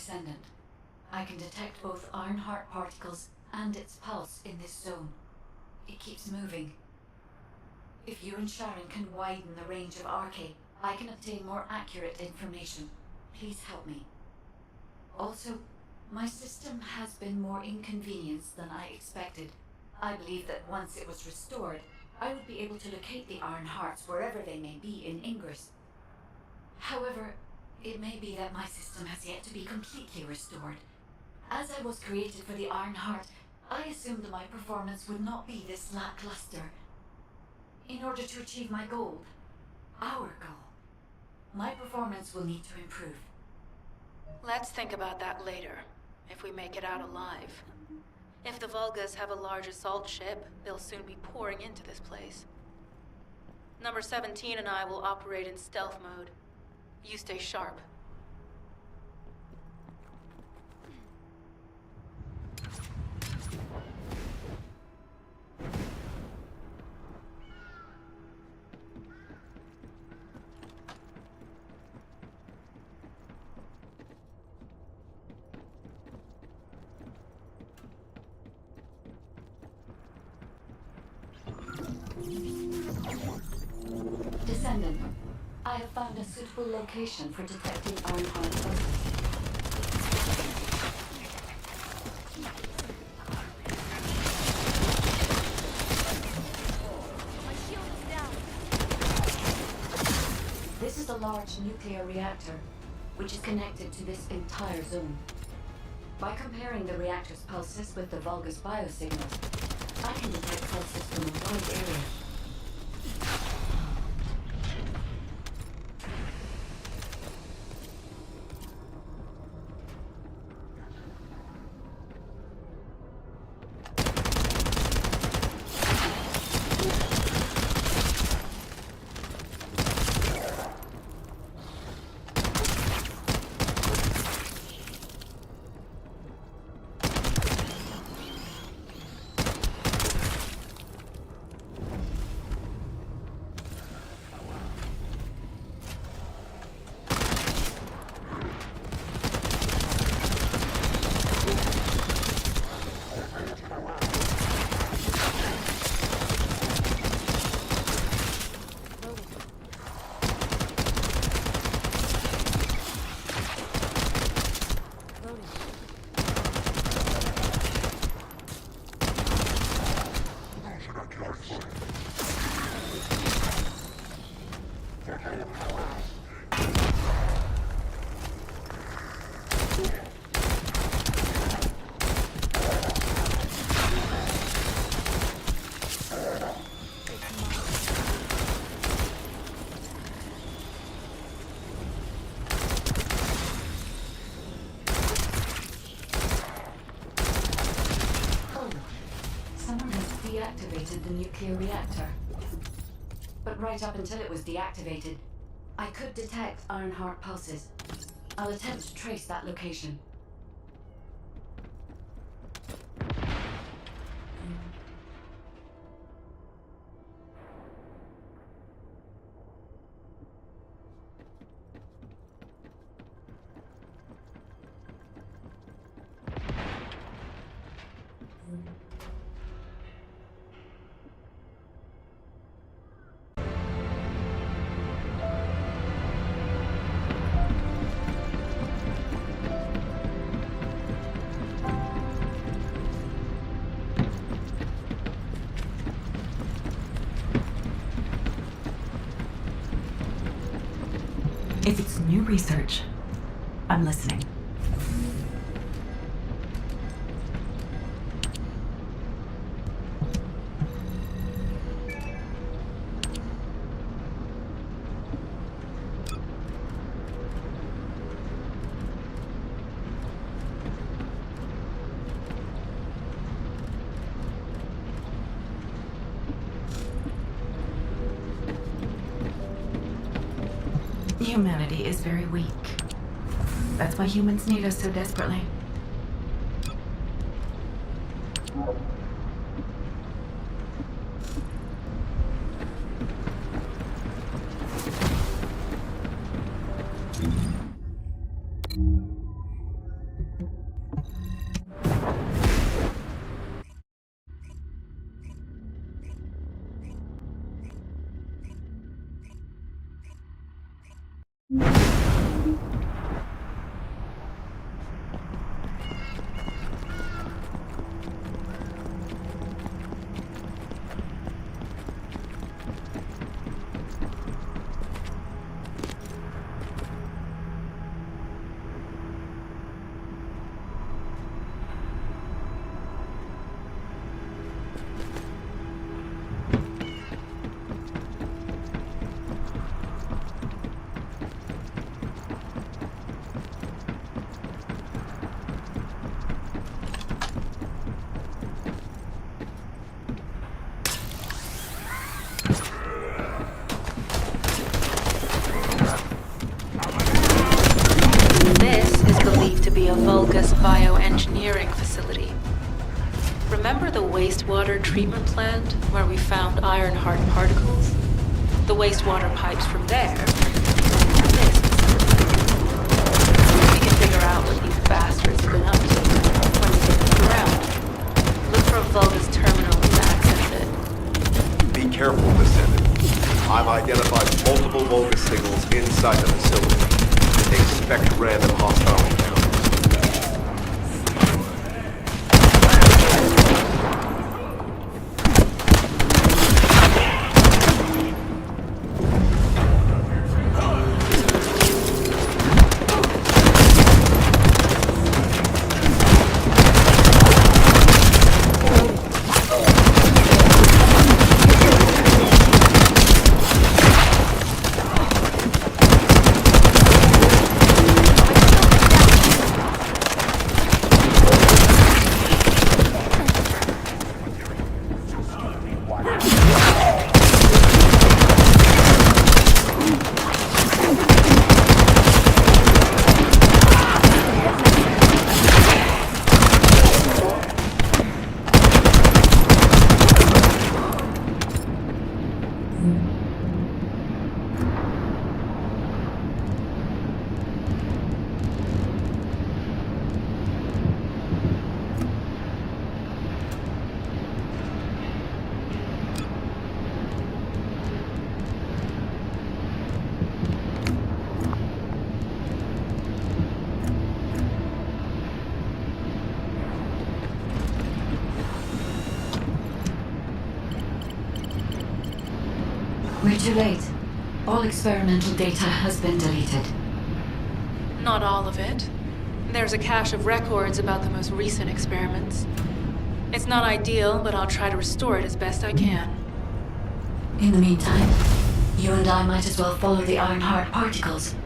Descendant. I can detect both Ironheart particles and its pulse in this zone. It keeps moving. If you and Sharon can widen the range of Arche, I can obtain more accurate information. Please help me. Also, my system has been more inconvenienced than I expected. I believe that once it was restored, I would be able to locate the Ironhearts wherever they may be in Ingress. However, it may be that my system has yet to be completely restored. As I was created for the Ironheart, I assumed my performance would not be this lackluster. In order to achieve my goal, our goal, my performance will need to improve. Let's think about that later, if we make it out alive. If the Vulgas have a large assault ship, they'll soon be pouring into this place. Number 17 and I will operate in stealth mode. You stay sharp. Descendant, I have found a suitable location for detecting Ironheart pulses. My shield is down. This is a large nuclear reactor, which is connected to this entire zone. By comparing the reactor's pulses with the Vulga's biosignals, I can detect pulses from a wide area. Deactivated the nuclear reactor. But right up until it was deactivated, I could detect Ironheart pulses. I'll attempt to trace that location. If it's new research, I'm listening. Humanity is very weak. That's why humans need us so desperately. This is believed to be a Vulgus bioengineering facility. Remember the wastewater treatment plant where we found iron heart particles? The wastewater pipes from there. This facility. We can figure out what these bastards have been up to when we get to the ground. Look for a Vulgus terminal to access it. Be careful, Descendant. I've identified multiple Vulgus signals inside the facility. Expect random hostile encounters. We're too late. All experimental data has been deleted. Not all of it. There's a cache of records about the most recent experiments. It's not ideal, but I'll try to restore it as best I can. In the meantime, you and I might as well follow the iron heart particles.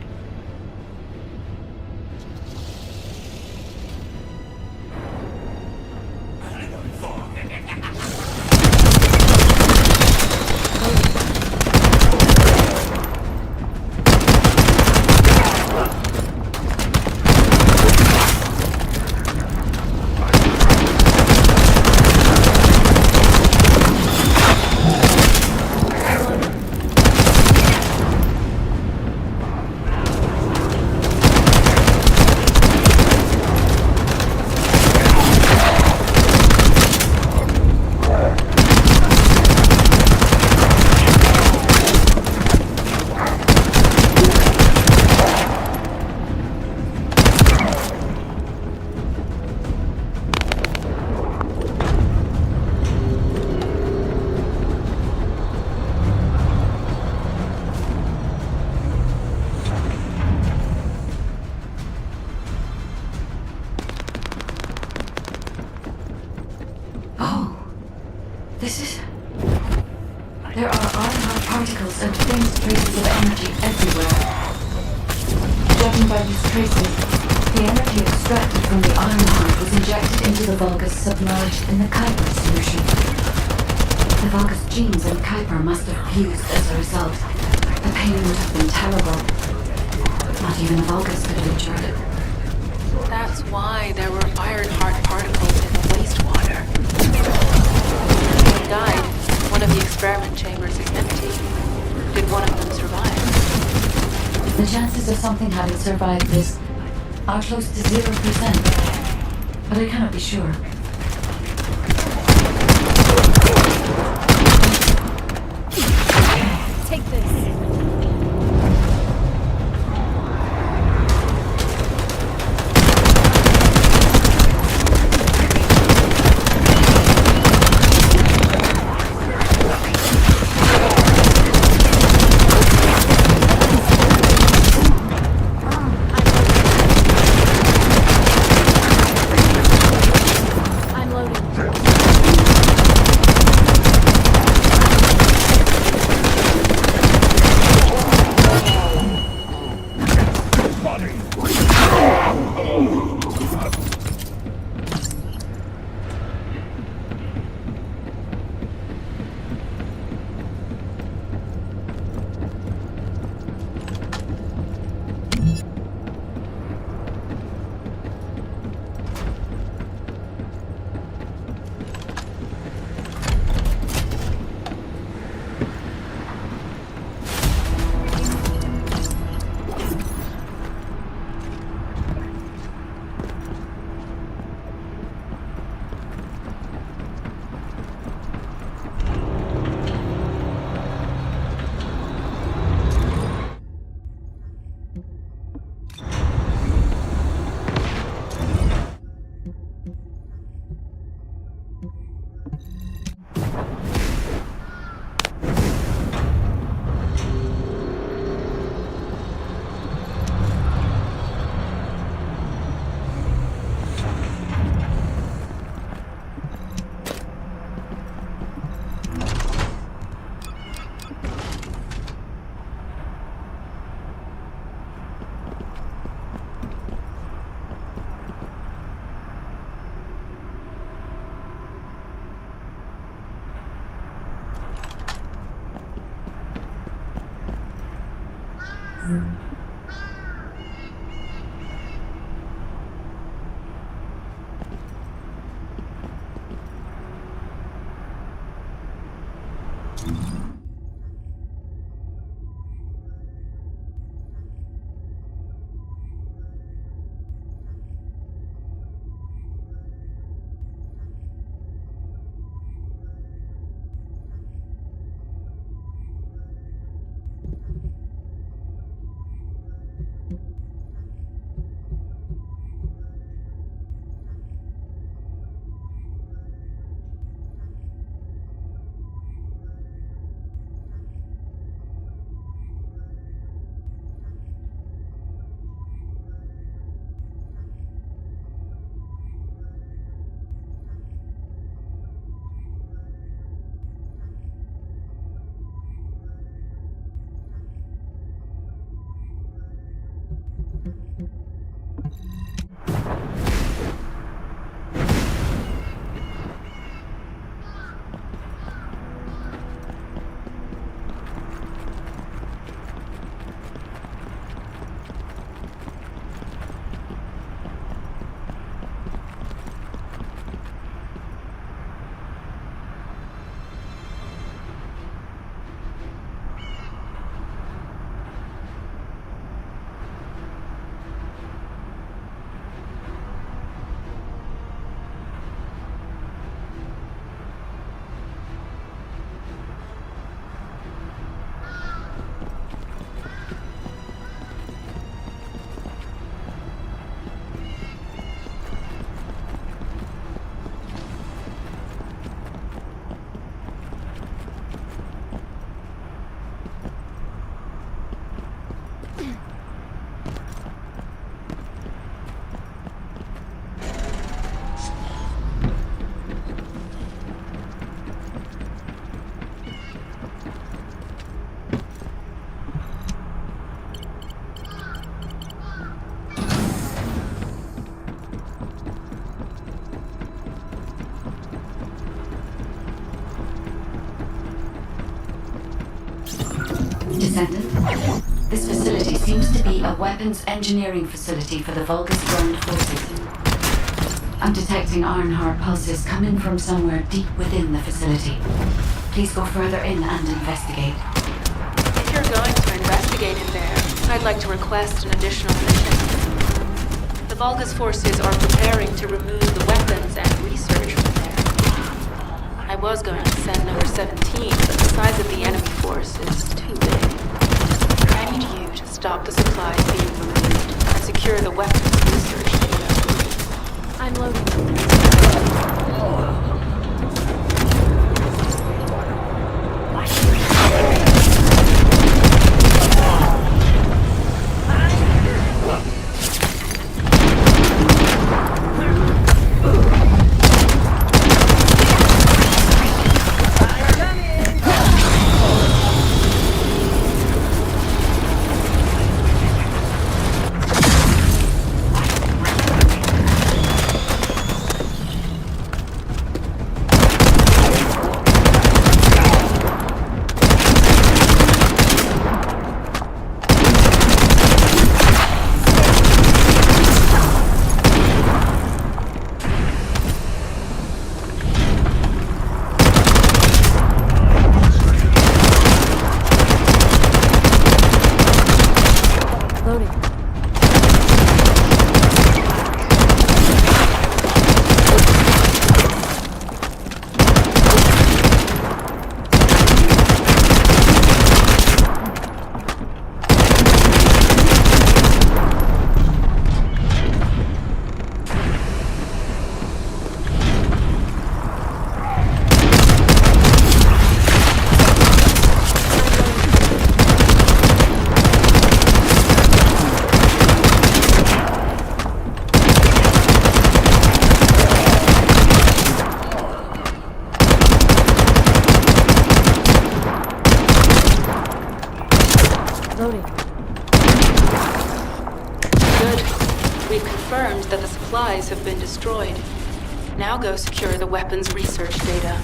There are iron heart particles and faint traces of energy everywhere. Judging by these traces, the energy extracted from the iron heart was injected into the Vulgus submerged in the Kuiper solution. The Vulgus genes and Kuiper must have fused as a result. The pain would have been terrible. Not even the Vulgus could have endured it. That's why there were iron heart particles in the wastewater. When he died, one of the experiment chambers is empty. Did one of them survive? The chances of something having survived this are close to 0%, but I cannot be sure. Take this. Descendant, this facility seems to be a weapons engineering facility for the Vulgus ground forces. I'm detecting Ironheart pulses coming from somewhere deep within the facility. Please go further in and investigate. If you're going to investigate in there, I'd like to request an additional mission. The Vulgus forces are preparing to remove the weapons and research from there. I was going to send number 17, but the size of the enemy force is too big. I need you to stop the supplies being removed and secure the weapons research data. I'm loading. Loading. Good. We've confirmed that the supplies have been destroyed. Now go secure the weapons research data.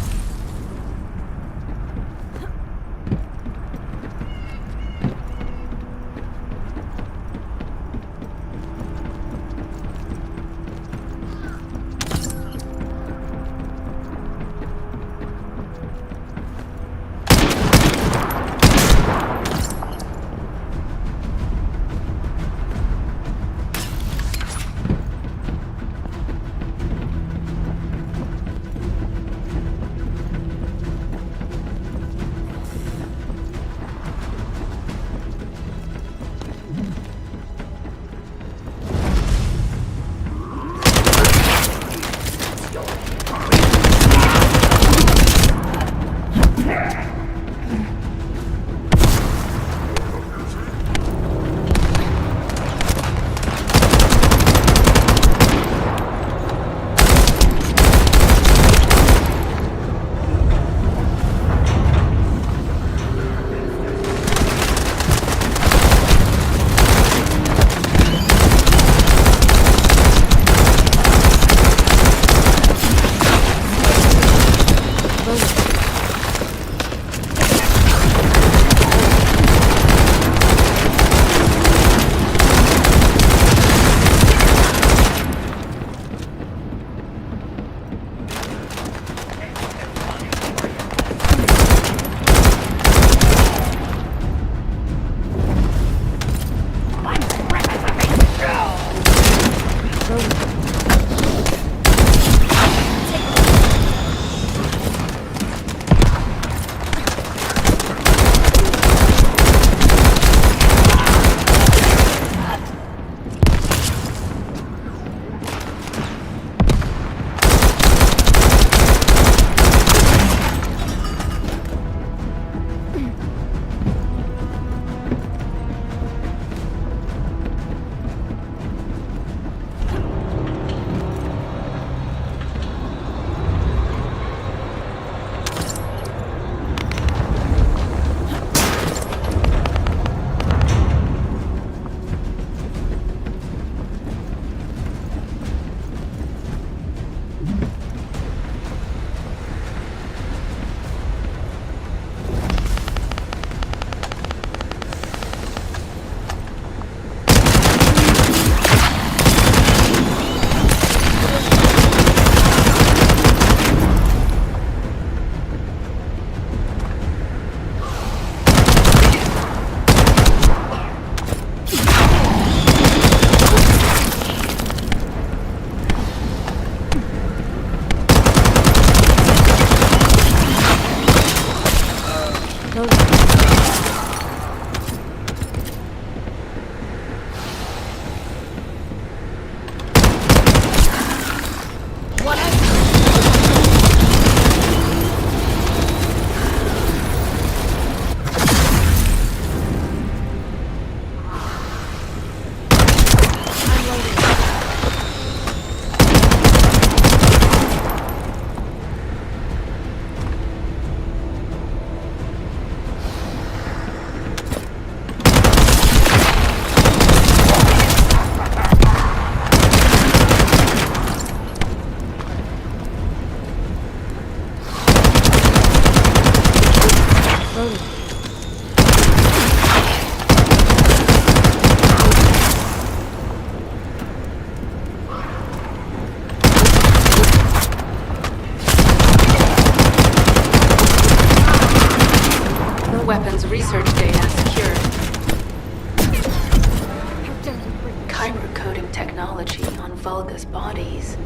Vulgus bodies.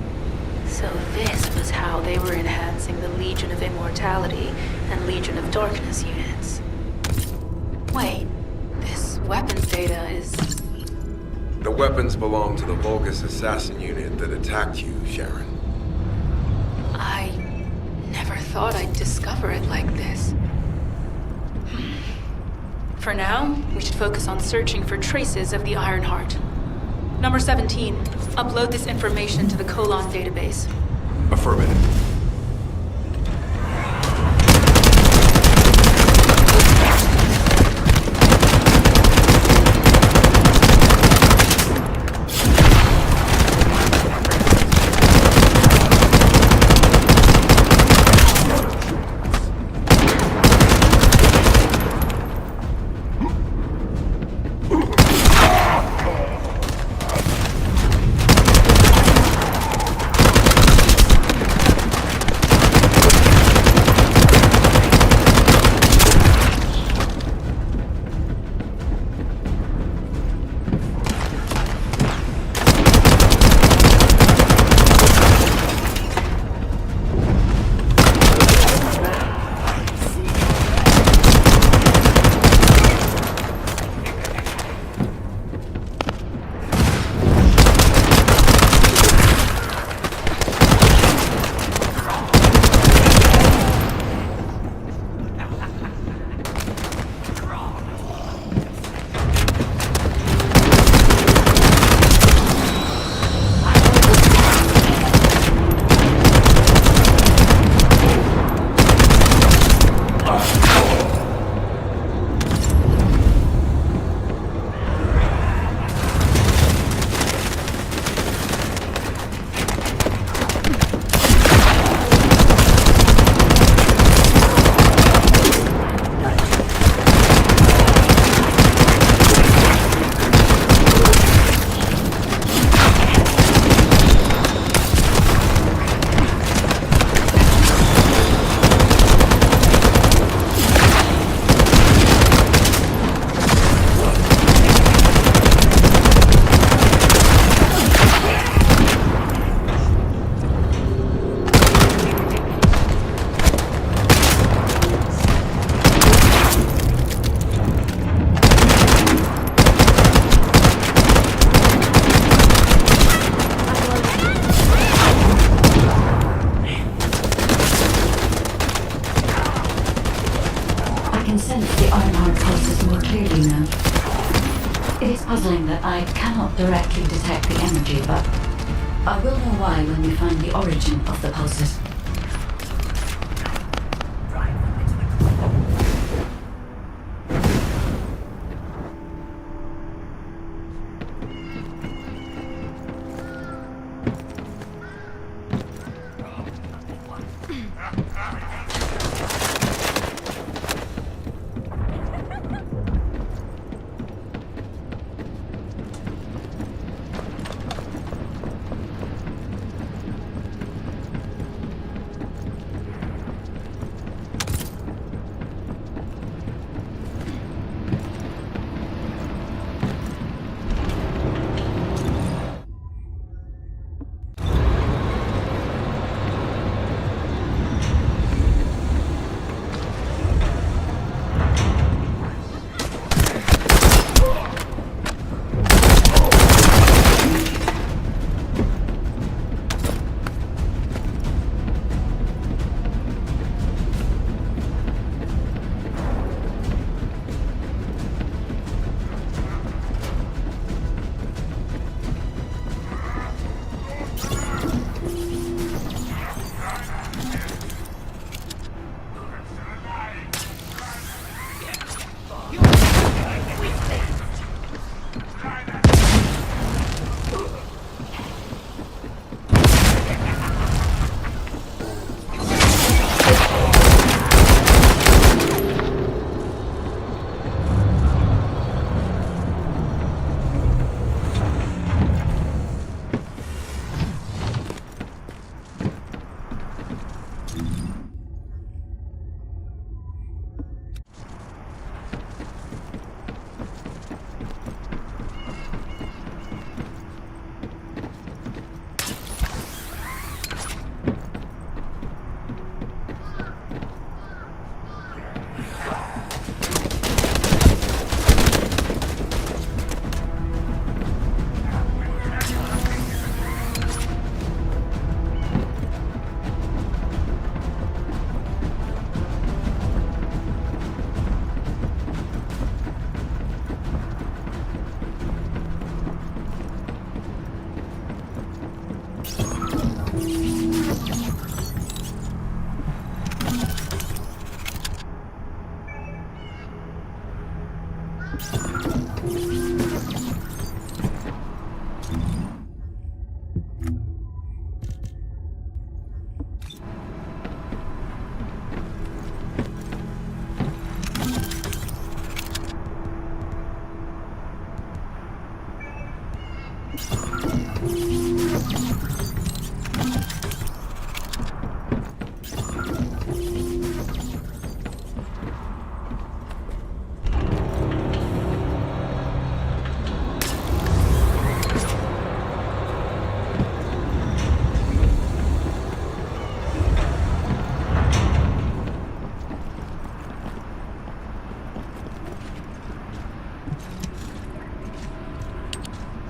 So this was how they were enhancing the Legion of Immortality and Legion of Darkness units. Wait, this weapons data is... The weapons belong to the Vulgus assassin unit that attacked you, Sharon. I never thought I'd discover it like this. For now, we should focus on searching for traces of the Ironheart. Number 17, upload this information to the Colon database. Affirmative. Puzzling that I cannot directly detect the energy, but I will know why when we find the origin of the pulses.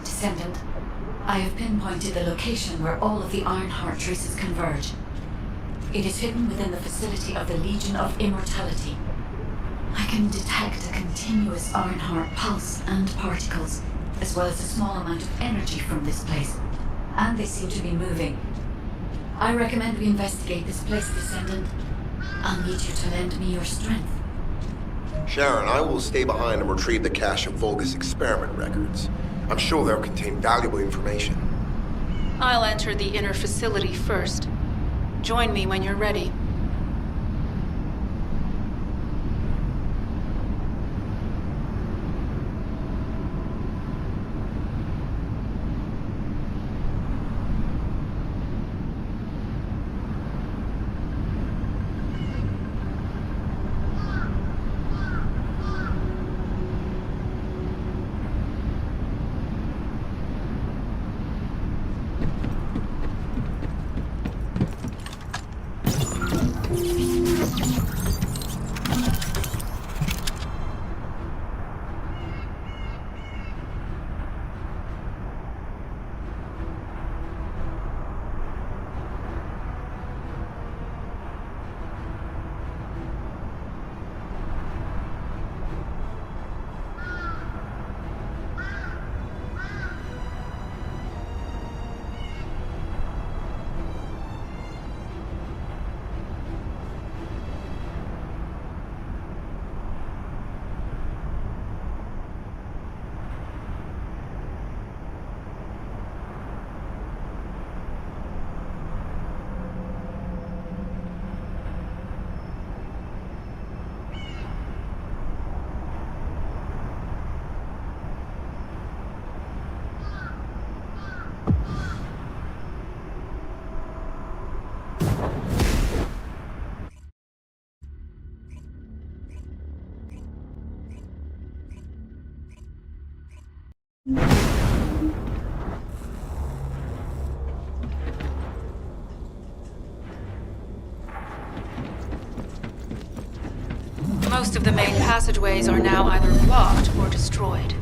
Descendant, I have pinpointed the location where all of the Ironheart traces converge. It is hidden within the facility of the Legion of Immortality. I can detect a continuous Ironheart pulse and particles, as well as a small amount of energy from this place, and they seem to be moving. I recommend we investigate this place, Descendant. I'll need you to lend me your strength. Sharon, I will stay behind and retrieve the cache of Vulgus experiment records. I'm sure they'll contain valuable information. I'll enter the inner facility first. Join me when you're ready. Most of the main passageways are now either blocked or destroyed.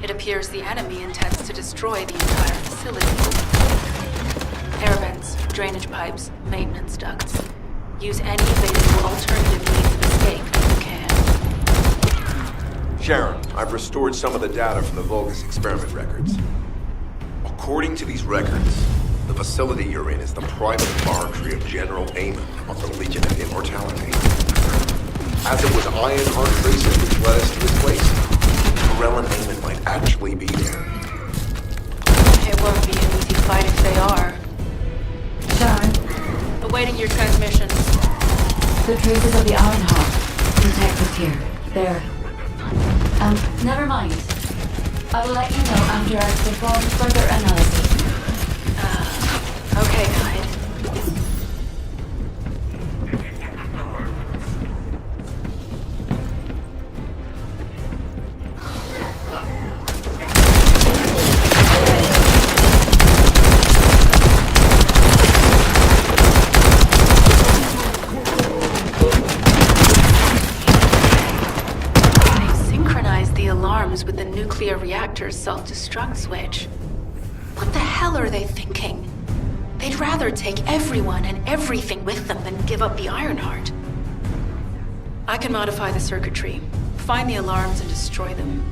It appears the enemy intends to destroy the entire facility. Air vents, drainage pipes, maintenance ducts. Use any available alternative means of escape if you can. Sharon, I've restored some of the data from the Vulgus experiment records. According to these records, the facility you're in is the private laboratory of General Amon of the Legion of Immortality. As it was Ironheart traces which led us to this place, Morell and Amon might actually be there. It won't be an easy fight if they are. Sharon, Awaiting your transmission. the traces of the Ironheart detected here. They're... never mind. I will let you know after I've performed further analysis. Okay, guide. With the nuclear reactor's self-destruct switch. What the hell are they thinking? They'd rather take everyone and everything with them than give up the Ironheart. I can modify the circuitry, find the alarms and destroy them.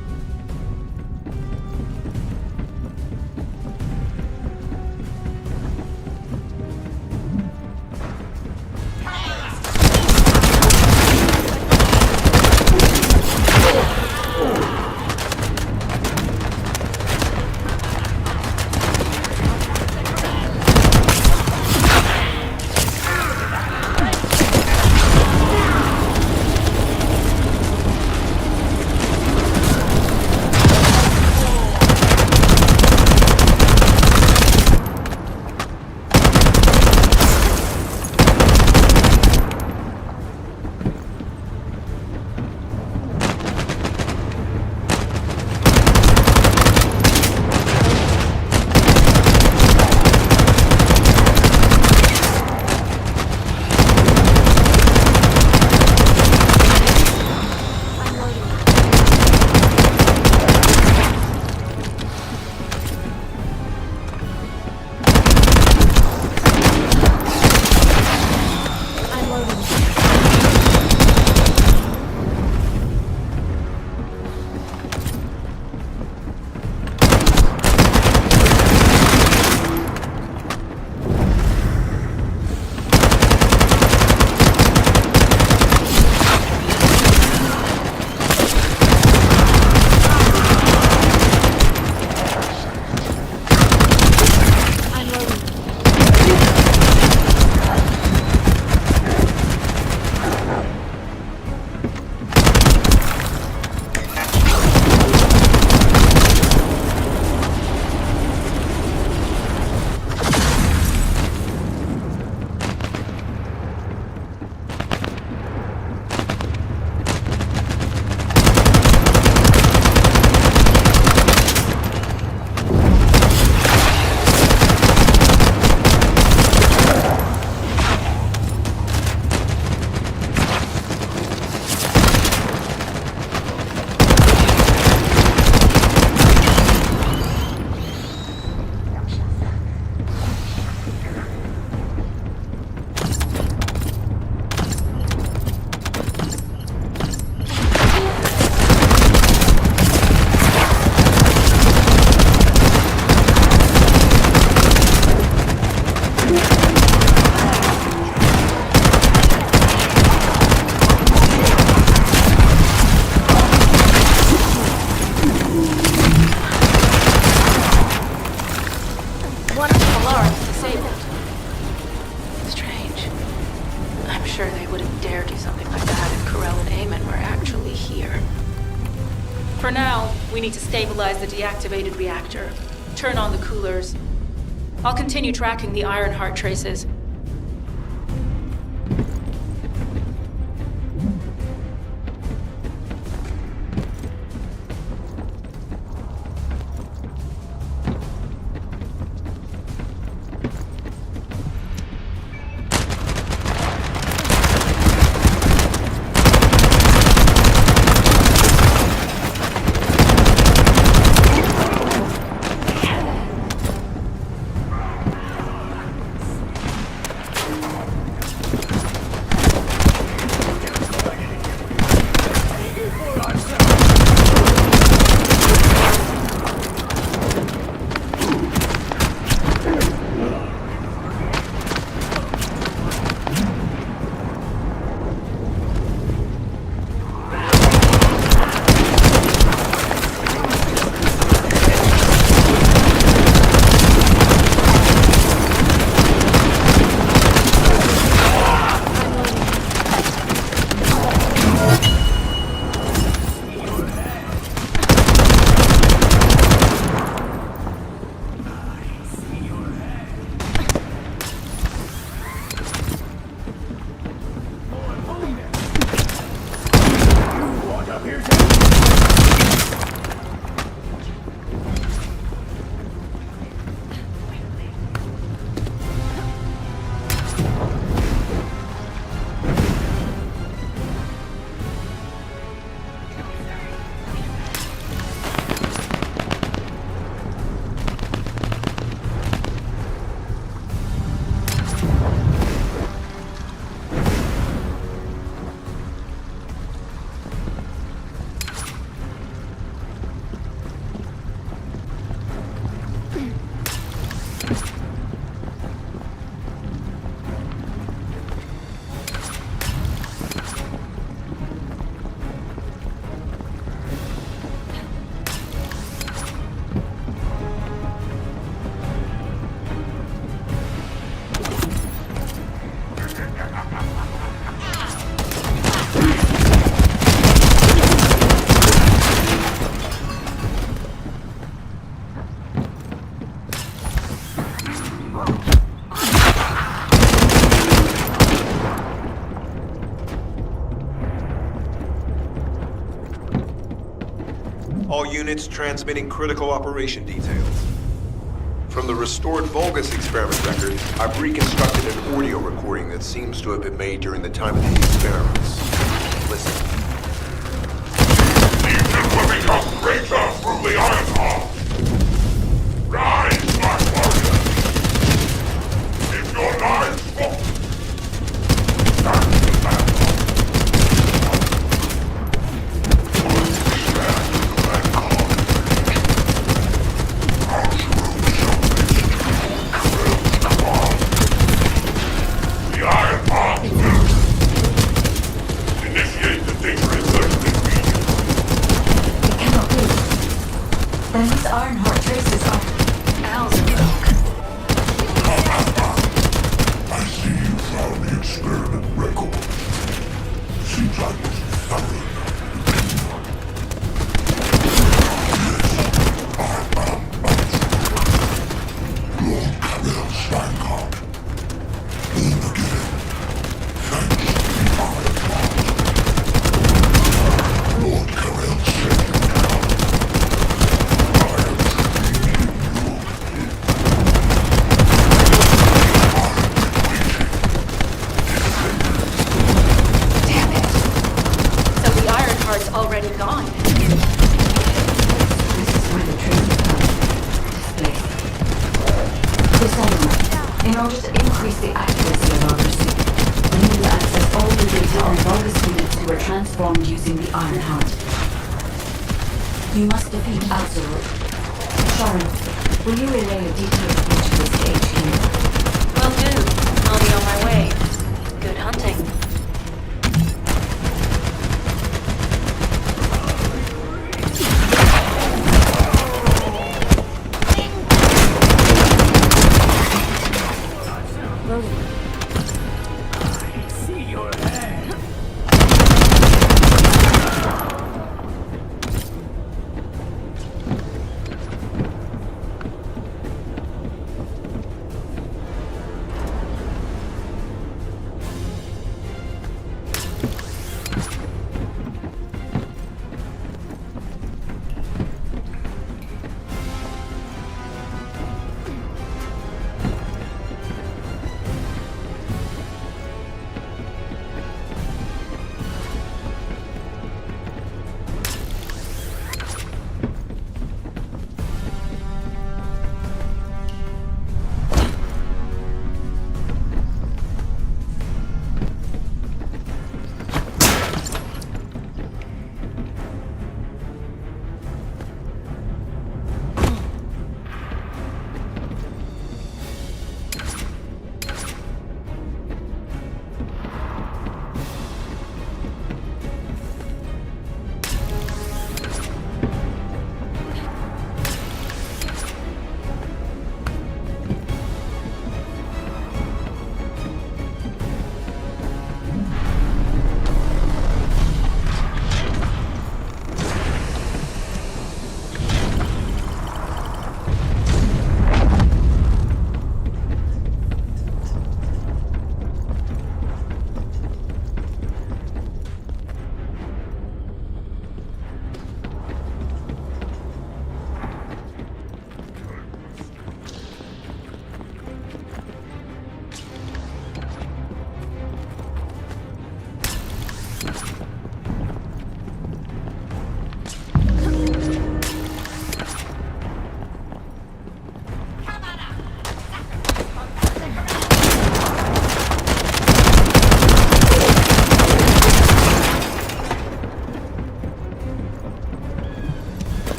need to stabilize the deactivated reactor. Turn on the coolers. I'll continue tracking the Ironheart traces. All units transmitting critical operation details. From the restored Vulgus experiment record, I've reconstructed an audio recording that seems to have been made during the time of the experiments. Listen. Legion will become greater through the Ironheart. Rise, my warriors. If your lives fall, stand the battle. Ironheart traces are Al's broke. I see you found the experiment record. Seems I wasn't thorough enough. Yes, I am unsure. Lord Carell Steinhardt. Born again. Thanks to the Ironheart. Lord Carell said you now. Already gone. This is where the traces are displaced. Descendant, in order to increase the accuracy of our pursuit, we need to access all the data on Vulgus units who were transformed using the Ironheart. You must defeat Alzarod. Sharon, will you relay a detailed speech of this to HQ? Will do. I'll be on my way. Good hunting.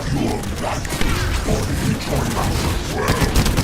have your life for the eternal as well.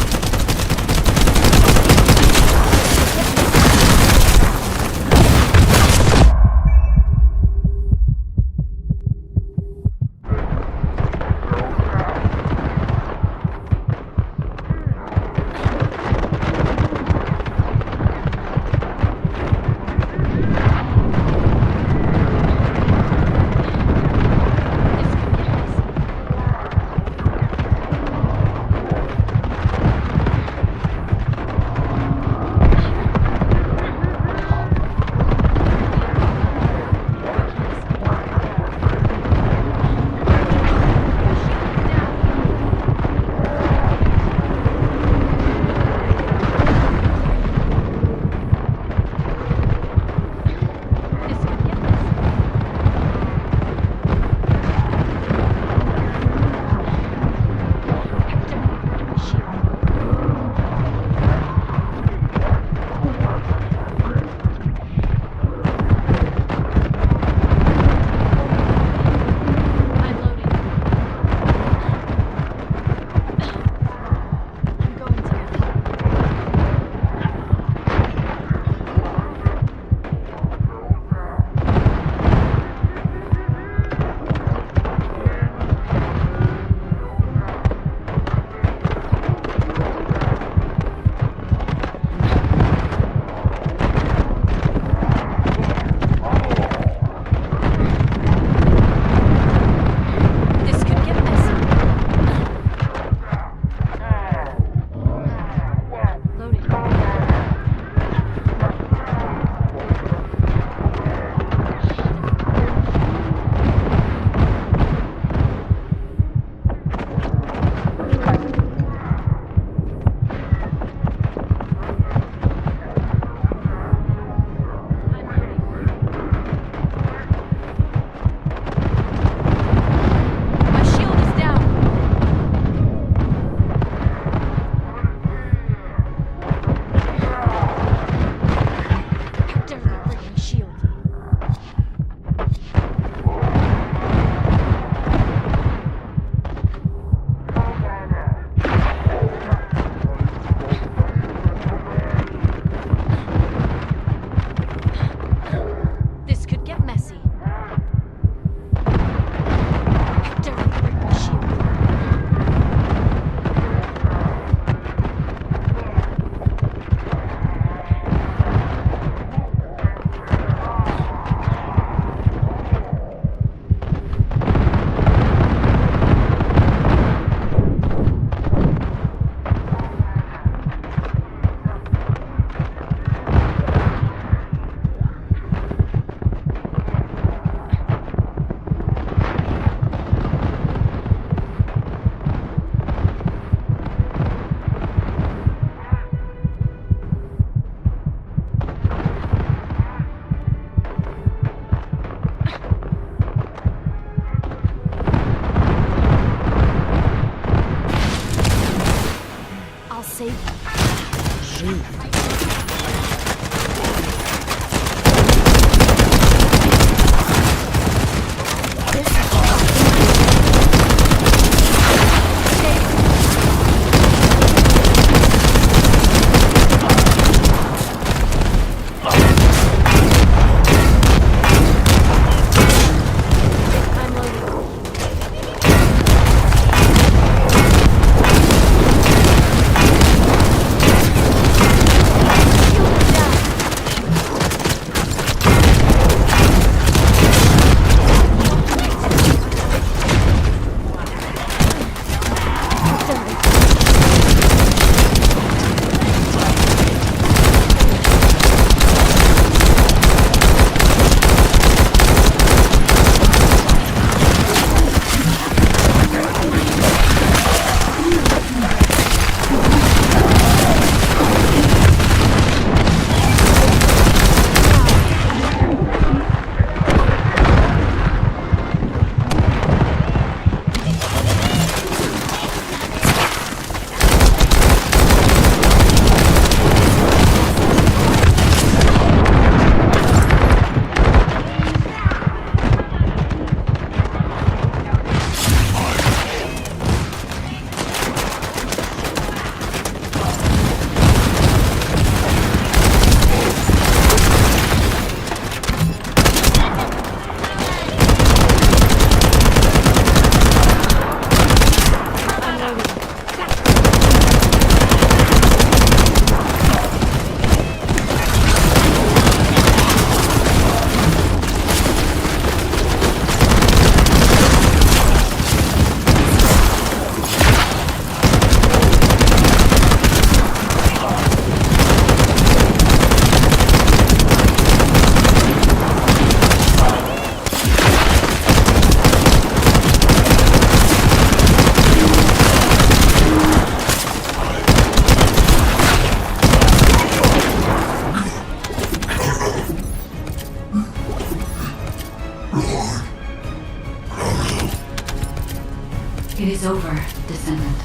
It is over, Descendant.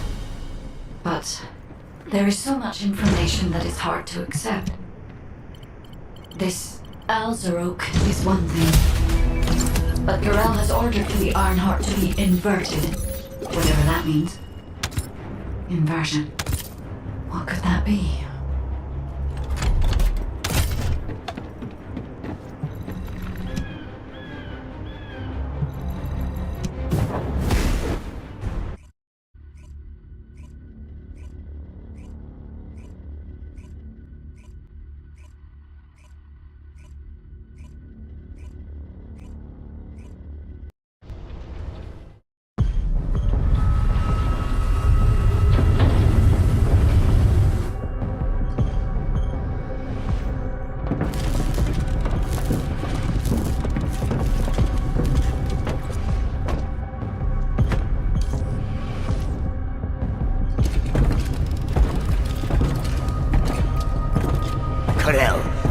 But there is so much information that is hard to accept. This Alzarok is one thing, but Garel has ordered for the Ironheart to be inverted, whatever that means. Inversion. What could that be?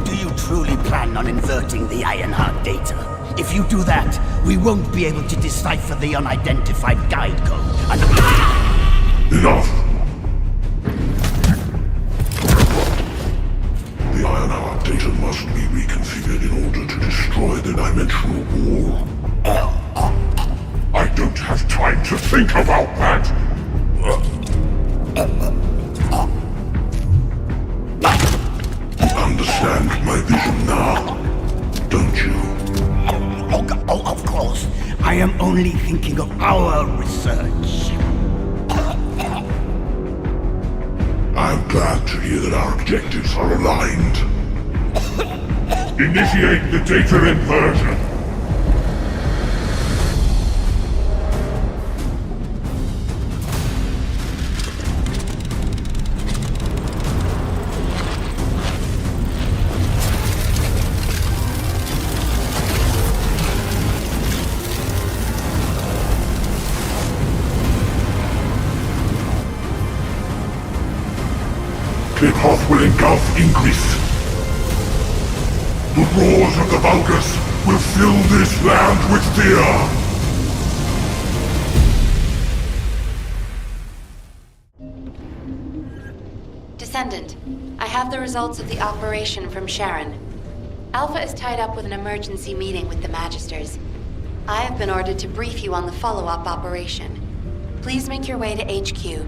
Do you truly plan on inverting the Ironheart data? If you do that, we won't be able to decipher the unidentified guide code. Enough! The Ironheart data must be reconfigured in order to destroy the dimensional wall. I don't have time to think about that! Understand my vision now, don't you? Oh, of course. I am only thinking of our research. I'm glad to hear that our objectives are aligned. Initiate the data inversion. The path will engulf Ingris. The roars of the Vulgus will fill this land with fear. Descendant, I have the results of the operation from Sharon. Alpha is tied up with an emergency meeting with the Magisters. I have been ordered to brief you on the follow-up operation. Please make your way to HQ.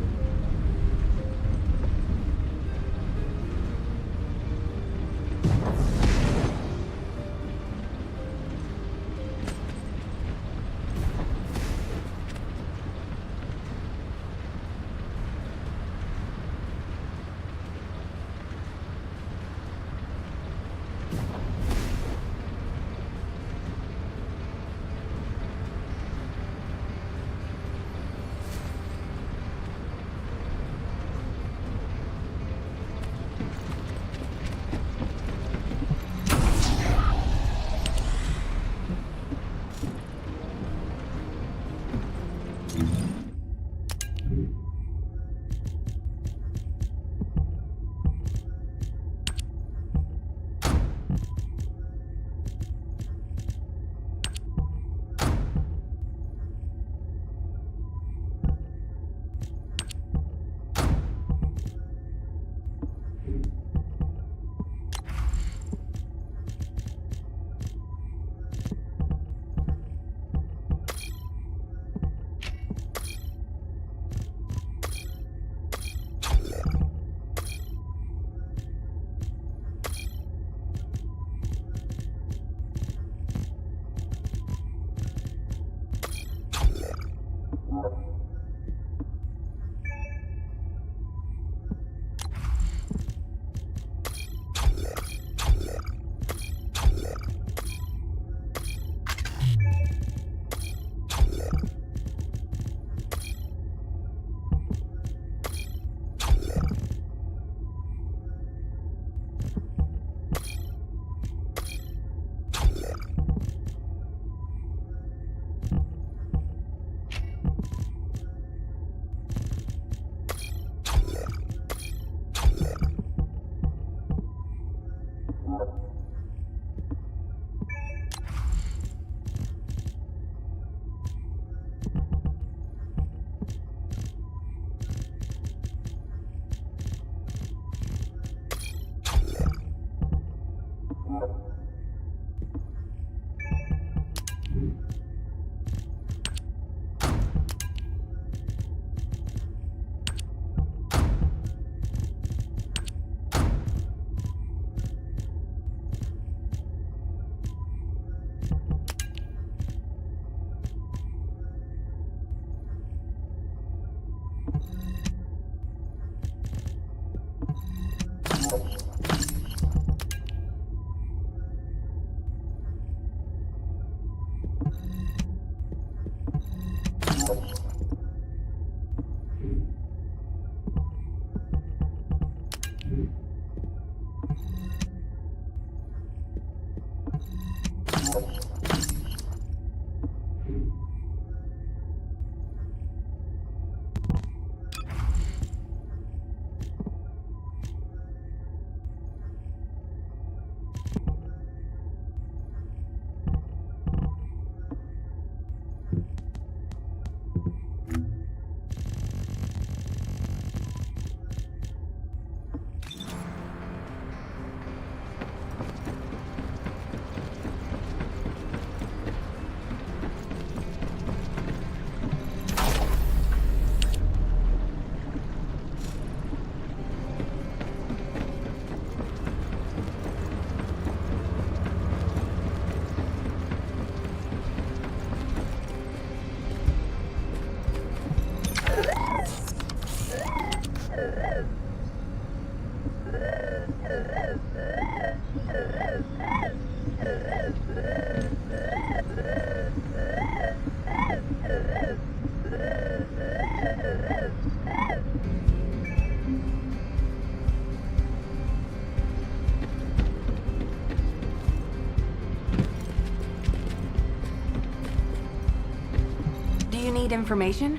Do you need information?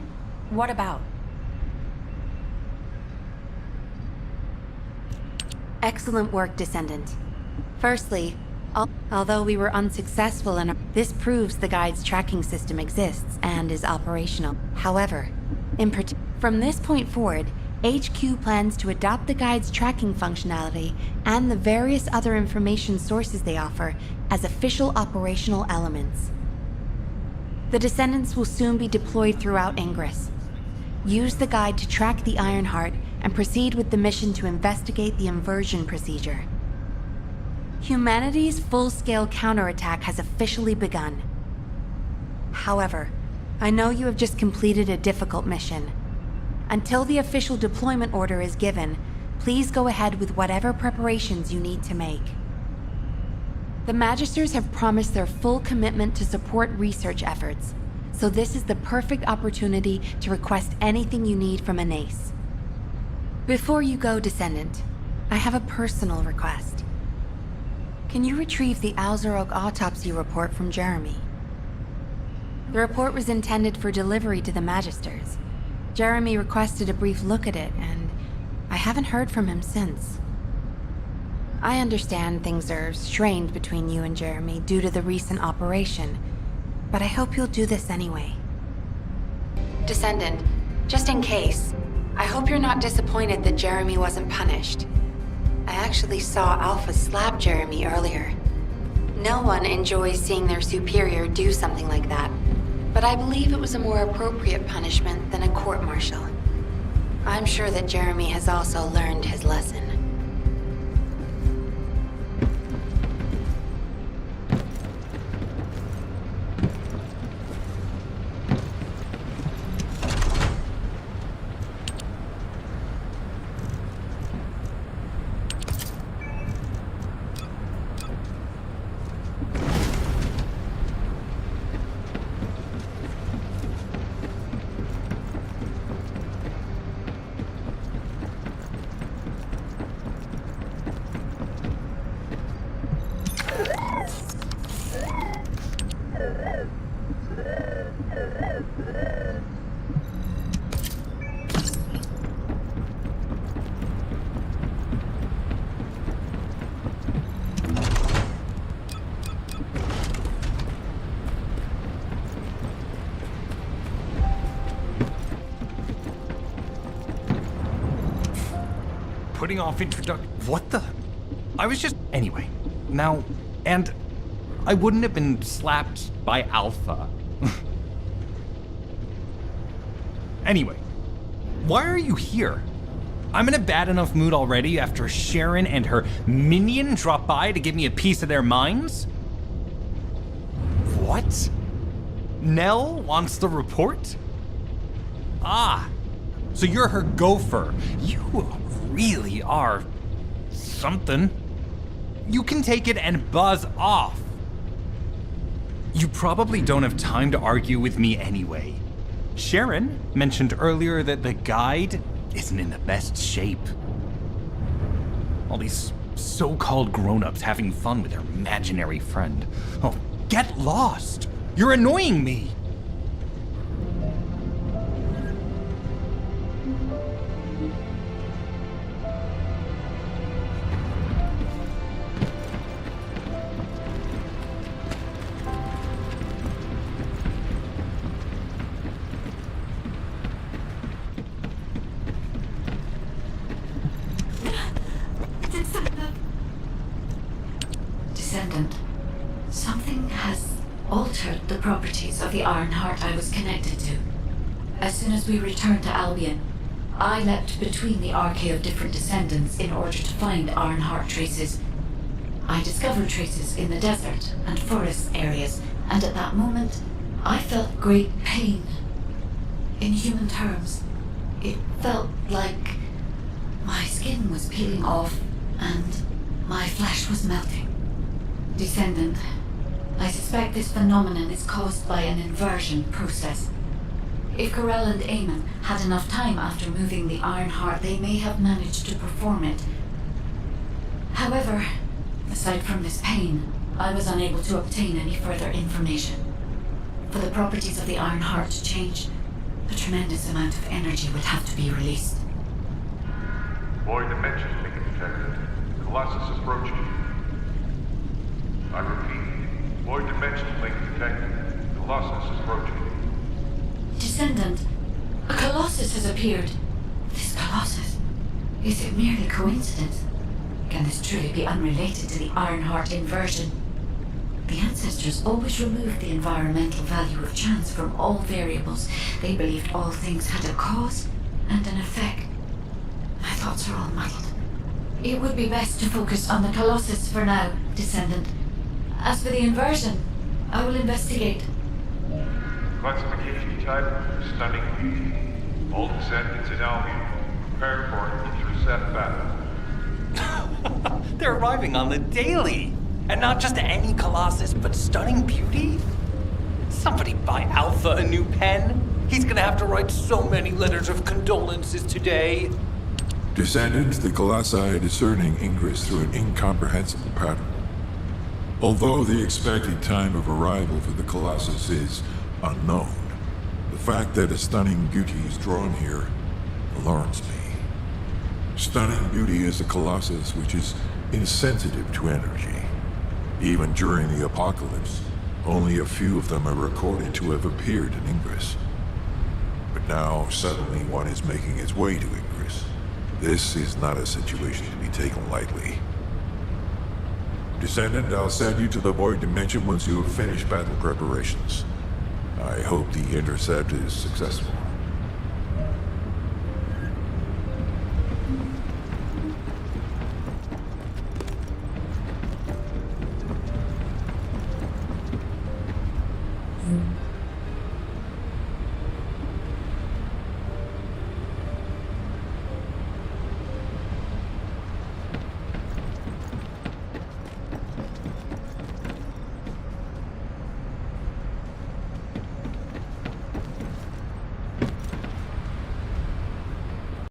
What about? Excellent work, Descendant. Firstly, although we were unsuccessful in this proves the guide's tracking system exists and is operational. However, from this point forward, HQ plans to adopt the guide's tracking functionality and the various other information sources they offer as official operational elements. The Descendants will soon be deployed throughout Ingress. Use the guide to track the Ironheart and proceed with the mission to investigate the inversion procedure. Humanity's full-scale counterattack has officially begun. However, I know you have just completed a difficult mission. Until the official deployment order is given, please go ahead with whatever preparations you need to make. The Magisters have promised their full commitment to support research efforts, so this is the perfect opportunity to request anything you need from Anais. Before you go, Descendant, I have a personal request. Can you retrieve the Alzarok autopsy report from Jeremy? The report was intended for delivery to the Magisters. Jeremy requested a brief look at it, and I haven't heard from him since. I understand things are strained between you and Jeremy due to the recent operation, but I hope you'll do this anyway. Descendant, just in case, I hope you're not disappointed that Jeremy wasn't punished. I actually saw Alpha slap Jeremy earlier. No one enjoys seeing their superior do something like that, but I believe it was a more appropriate punishment than a court-martial. I'm sure that Jeremy has also learned his lesson. Putting off what the? I was just... Anyway. Now, and I wouldn't have been slapped by Alpha. Anyway, why are you here? I'm in a bad enough mood already after Sharon and her minion drop by to give me a piece of their minds? What? Nell wants the report? Ah, So you're her gopher. You really are something. You can take it and buzz off. You probably don't have time to argue with me anyway. Sharon mentioned earlier that the guide isn't in the best shape. All these so-called grown-ups having fun with their imaginary friend. Oh, get lost! You're annoying me! Descendant, something has altered the properties of the Ironheart I was connected to. As soon as we returned to Albion, I leapt between the arcade of different descendants in order to find Ironheart traces. I discovered traces in the desert and forest areas, and at that moment, I felt great pain. In human terms, it felt like my skin was peeling off and my flesh was melting. Descendant, I suspect this phenomenon is caused by an inversion process. If Corell and Eamon had enough time after moving the Ironheart, they may have managed to perform it. However, aside from this pain, I was unable to obtain any further information. For the properties of the Ironheart to change, a tremendous amount of energy would have to be released. Void dimension link detected. Colossus approaching. I repeat, void dimension link detected. Colossus approaching. Descendant, a Colossus has appeared. This Colossus, is it merely coincidence? Can this truly be unrelated to the Ironheart inversion? The ancestors always removed the environmental value of chance from all variables. They believed all things had a cause and an effect. My thoughts are all muddled. It would be best to focus on the Colossus for now, Descendant. As for the inversion, I will investigate. Classification type, stunning beauty. All descendants in Albion. Prepare for an intercept battle. They're arriving on the daily. And not just any Colossus, but stunning beauty? Somebody buy Alpha a new pen. He's gonna have to write so many letters of condolences today. Descendants, the Colossi are discerning Ingress through an incomprehensible pattern. Although the expected time of arrival for the Colossus is unknown, the fact that a stunning beauty is drawn here alarms me. Stunning beauty is a Colossus which is insensitive to energy. Even during the apocalypse, only a few of them are recorded to have appeared in Ingress. But now, suddenly one is making its way to Ingress. This is not a situation to be taken lightly. Descendant, I'll send you to the Void Dimension once you have finished battle preparations. I hope the intercept is successful.